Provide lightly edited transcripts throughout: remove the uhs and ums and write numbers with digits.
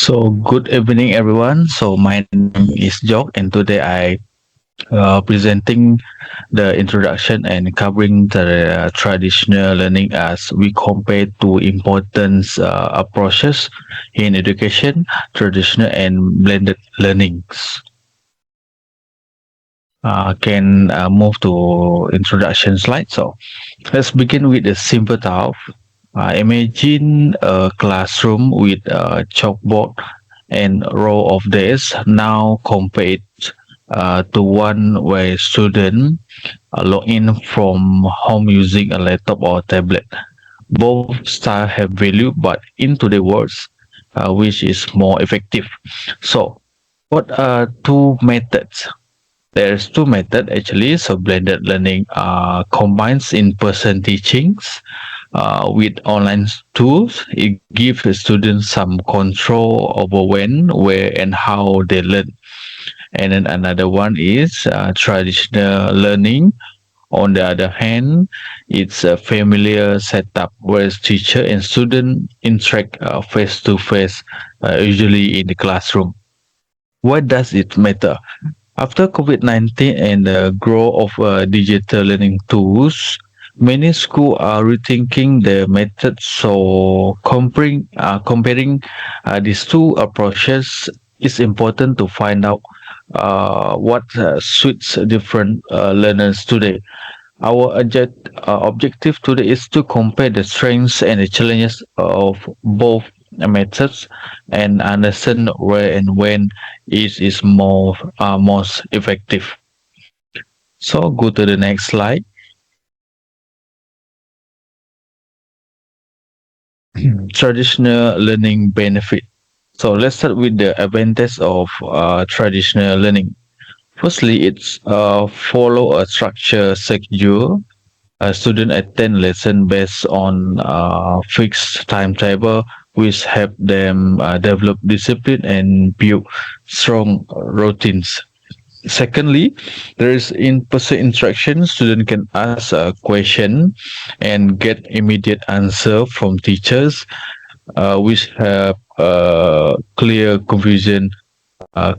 Good evening, everyone. My name is Jock, and today I presenting the introduction and covering the traditional learning as we compare to important approaches in education, traditional and blended learnings. Can move to introduction slide. Let's begin with a simple thought. Imagine a classroom with a chalkboard and row of desks. Now compare it to one where students log in from home using a laptop or tablet. Both styles have value, but in today's words, which is more effective? So, what are two methods? There's two methods actually. So blended learning combines in-person teachings with online tools. It gives the students some control over when, where, and how they learn. And then another one is traditional learning. On the other hand, it's a familiar setup where teacher and student interact face to face, usually in the classroom. Why does it matter? After COVID-19 and the growth of digital learning tools, many schools are rethinking their methods. So comparing these two approaches, it's important to find out what suits different learners today. Our objective today is to compare the strengths and the challenges of both methods and understand where and when it is most effective. So go to the next slide. Traditional learning benefit. So let's start with the advantage of traditional learning. Firstly, it's follow a structure schedule. A student attend lesson based on fixed timetable, which help them develop discipline and build strong routines. Secondly, there is in-person interaction. Student can ask a question and get immediate answer from teachers, which have clear confusion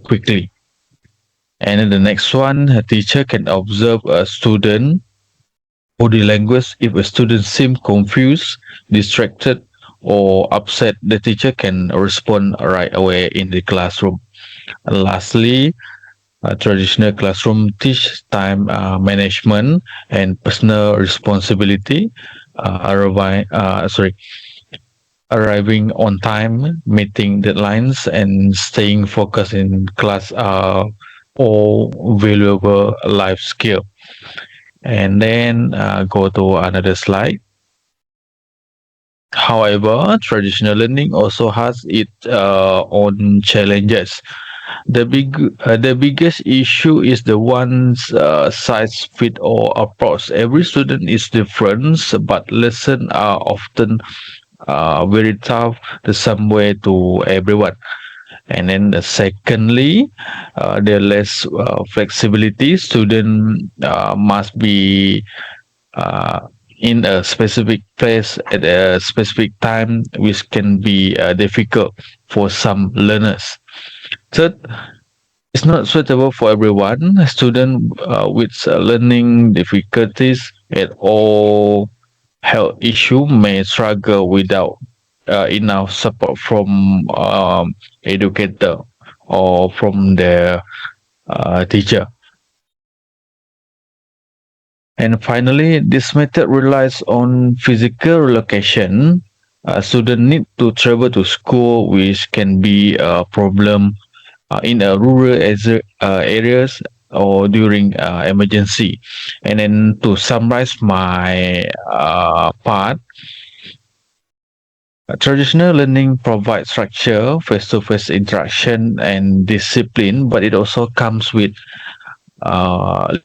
quickly. And in the next one, a teacher can observe a student body language. If a student seems confused, distracted, or upset, the teacher can respond right away in the classroom. And lastly, traditional classroom teach time management and personal responsibility. Arriving on time, meeting deadlines, and staying focused in class are all valuable life skill. And then go to another slide. However, traditional learning also has its own challenges. The biggest issue is the one size fit all approach. Every student is different, but lessons are often very tough the same way to everyone. And then secondly, there less flexibility. Student must be uh, in a specific place at a specific time, which can be difficult for some learners. Third, it's not suitable for everyone. A student with learning difficulties at all health issue may struggle without enough support from educator or from their teacher. And finally, this method relies on physical relocation. Students need to travel to school, which can be a problem in rural areas or during emergency. And then to summarize my part, traditional learning provides structure, face-to-face interaction, and discipline, but it also comes with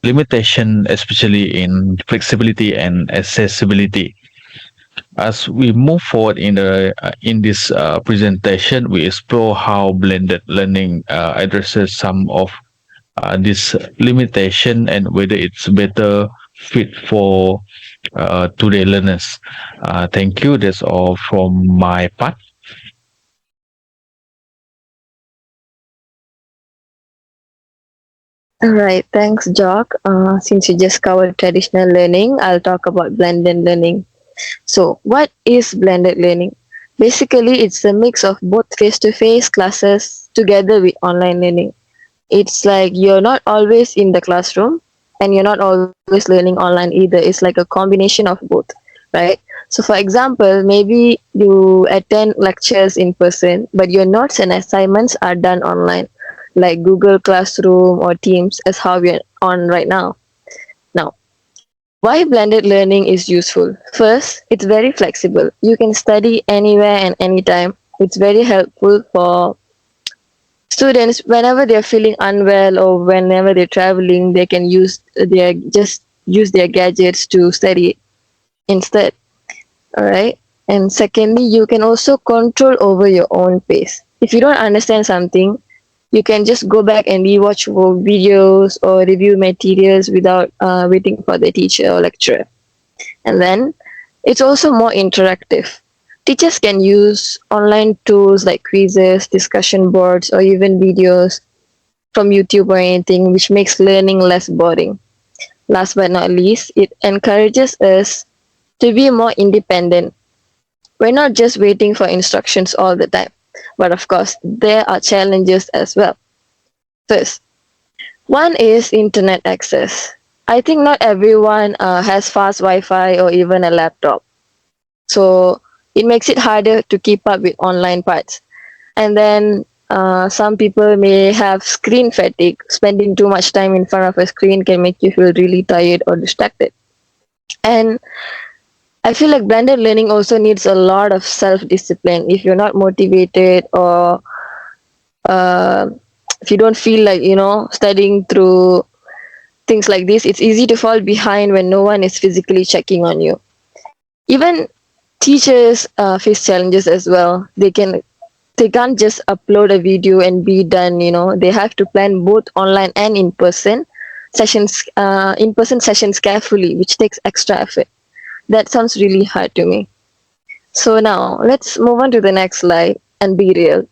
limitation, especially in flexibility and accessibility. As we move forward in this presentation, we explore how blended learning addresses some of this limitation and whether it's better fit for today learners. Thank you. That's all from my part. Alright, thanks, Jock. Since you just covered traditional learning, I'll talk about blended learning. So, what is blended learning? Basically, it's a mix of both face to face classes together with online learning. It's like you're not always in the classroom and you're not always learning online either. It's like a combination of both, right? So, for example, maybe you attend lectures in person, but your notes and assignments are done online, like Google Classroom or Teams, as how we're on right now. Now, why blended learning is useful? First, it's very flexible. You can study anywhere and anytime. It's very helpful for students whenever they're feeling unwell or whenever they're traveling. They can use their gadgets to study instead. All right. And secondly, you can also control over your own pace. If you don't understand something, you can just go back and rewatch videos or review materials without waiting for the teacher or lecturer. And then it's also more interactive. Teachers can use online tools like quizzes, discussion boards, or even videos from YouTube or anything, which makes learning less boring. Last but not least, it encourages us to be more independent. We're not just waiting for instructions all the time. But of course, there are challenges as well. First, one is internet access. I think not everyone has fast Wi Fi or even a laptop. So it makes it harder to keep up with online parts. And then some people may have screen fatigue. Spending too much time in front of a screen can make you feel really tired or distracted. And I feel like blended learning also needs a lot of self discipline. If you're not motivated or uh, if you don't feel like, studying through things like this, it's easy to fall behind when no one is physically checking on you. Even teachers face challenges as well. They can't just upload a video and be done. They have to plan both online and in person sessions carefully, which takes extra effort. That sounds really hard to me. So now let's move on to the next slide and be real.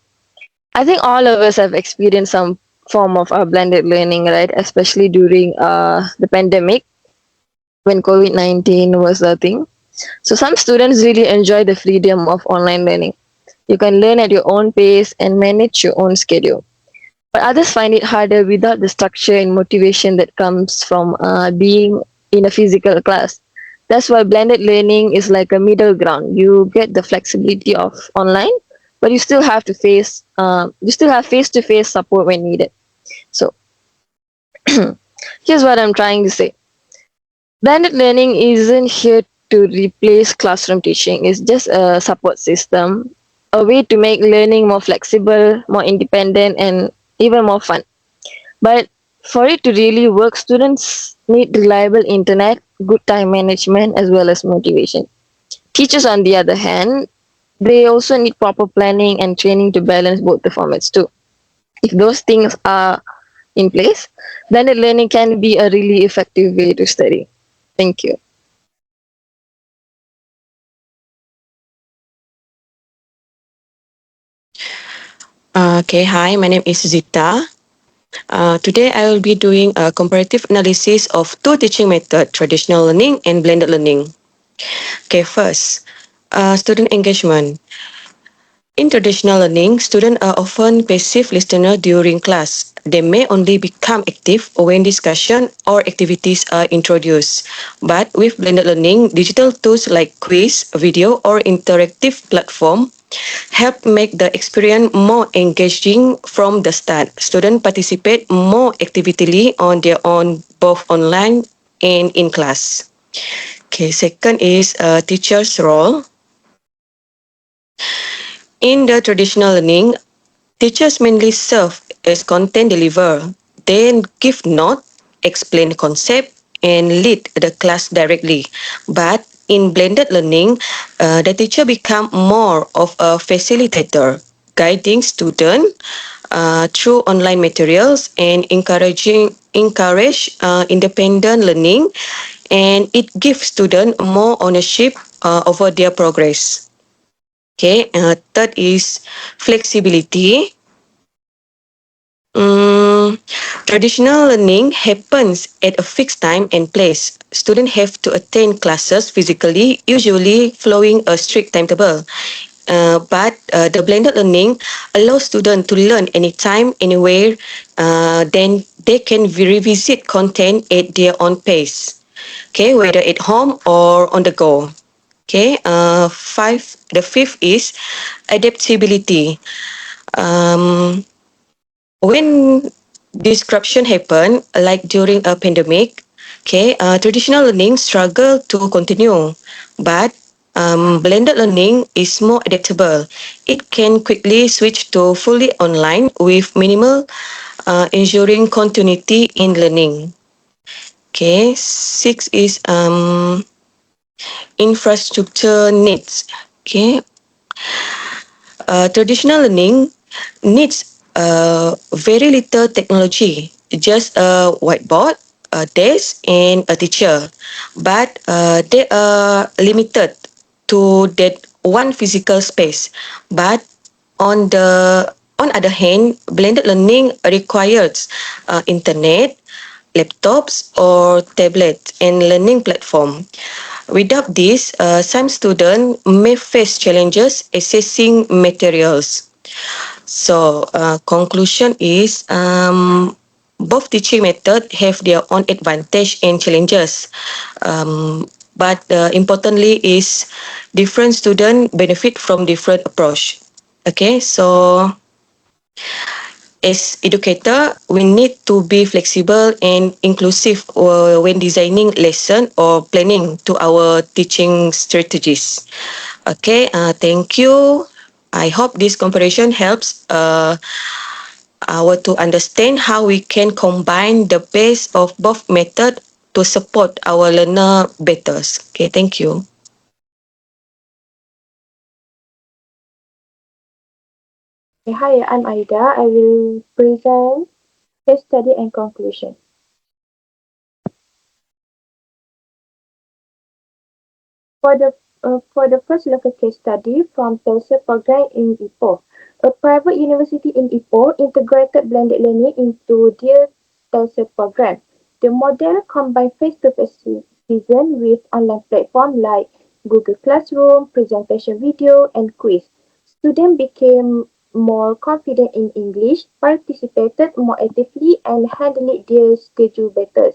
I think all of us have experienced some form of blended learning, right? Especially during the pandemic when COVID-19 was a thing. So some students really enjoy the freedom of online learning. You can learn at your own pace and manage your own schedule. But others find it harder without the structure and motivation that comes from being in a physical class. That's why blended learning is like a middle ground. You get the flexibility of online, but you still have face-to-face support when needed. So here's what I'm trying to say. Blended learning isn't here to replace classroom teaching. It's just a support system, a way to make learning more flexible, more independent, and even more fun. But for it to really work, students need reliable internet, good time management, as well as motivation. Teachers, on the other hand, they also need proper planning and training to balance both the formats too. If those things are in place, blended learning can be a really effective way to study. Thank you. Okay, hi, my name is Zita. Today I will be doing a comparative analysis of two teaching methods, traditional learning and blended learning. Okay, first, student engagement. In traditional learning, students are often passive listeners during class. They may only become active when discussion or activities are introduced. But with blended learning, digital tools like quiz, video, or interactive platform help make the experience more engaging from the start. Students participate more actively on their own, both online and in class. Okay, second is teacher's role. In the traditional learning, teachers mainly serve as content deliverer. They give note, explain concept, and lead the class directly. But in blended learning, the teacher become more of a facilitator, guiding students through online materials and encourage independent learning, and it gives students more ownership over their progress. Okay, third is flexibility. Mm, Traditional learning happens at a fixed time and place. Students have to attend classes physically, usually following a strict timetable. But the blended learning allows students to learn anytime, anywhere. Then they can revisit content at their own pace. Okay, whether at home or on the go. Okay, the fifth is adaptability. Um, when disruption happen, like during a pandemic, okay, traditional learning struggle to continue, but blended learning is more adaptable. It can quickly switch to fully online with minimal ensuring continuity in learning. Okay, six is infrastructure needs. Okay, traditional learning needs very little technology, just a whiteboard, a desk, and a teacher. But they are limited to that one physical space. But on the on other hand, blended learning requires internet, laptops, or tablets and learning platform. Without this, some students may face challenges accessing materials. So, conclusion is both teaching methods have their own advantage and challenges. But importantly is different students benefit from different approach. Okay, so as educator, we need to be flexible and inclusive when designing lesson or planning to our teaching strategies. Okay, thank you. I hope this comparison helps our to understand how we can combine the best of both method to support our learner better. Okay, thank you. Hi, I'm Aida. I will present case study and conclusion. For the first local case study from TELSA program in Ipoh, a private university in Ipoh integrated blended learning into their TELSA program. The model combined face-to-face lesson with online platforms like Google Classroom, presentation video, and quiz. Students became more confident in English, participated more actively, and handled their schedule better.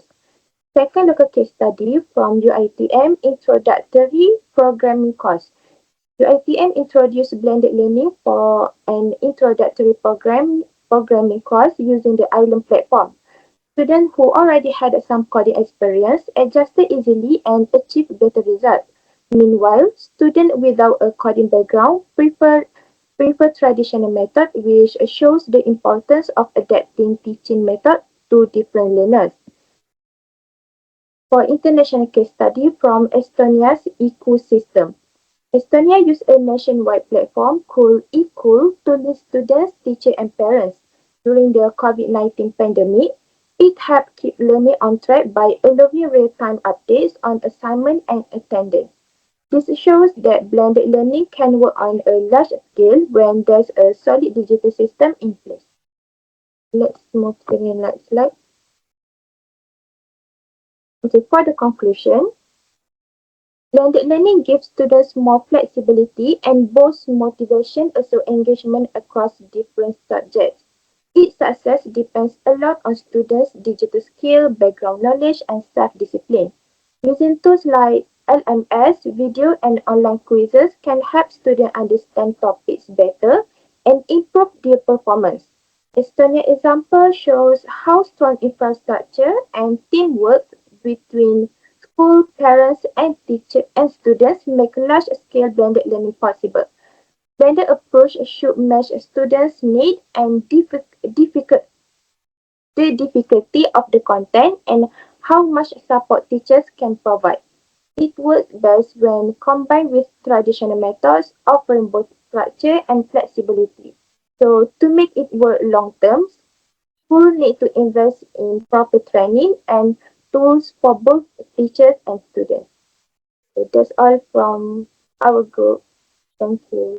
Second local case study from UITM Introductory Programming course. UITM introduced blended learning for an introductory programming course using the Island platform. Students who already had some coding experience adjusted easily and achieved better results. Meanwhile, students without a coding background prefer traditional method, which shows the importance of adapting teaching method to different learners. For international case study from Estonia's ecosystem. Estonia used a nationwide platform called eCool to list students, teachers, and parents. During the COVID-19 pandemic, it helped keep learning on track by allowing real-time updates on assignment and attendance. This shows that blended learning can work on a large scale when there's a solid digital system in place. Let's move to the next slide. Okay, for the conclusion, blended learning gives students more flexibility and boosts motivation also engagement across different subjects. Its success depends a lot on students' digital skill, background knowledge, and self-discipline. Using tools like LMS, video, and online quizzes can help students understand topics better and improve their performance. Estonia example shows how strong infrastructure and teamwork between school, parents, and teachers and students make large-scale blended learning possible. Blended approach should match students' need and the difficulty of the content and how much support teachers can provide. It works best when combined with traditional methods, offering both structure and flexibility. So, to make it work long term, schools need to invest in proper training and tools for both teachers and students. So that's all from our group. Thank you.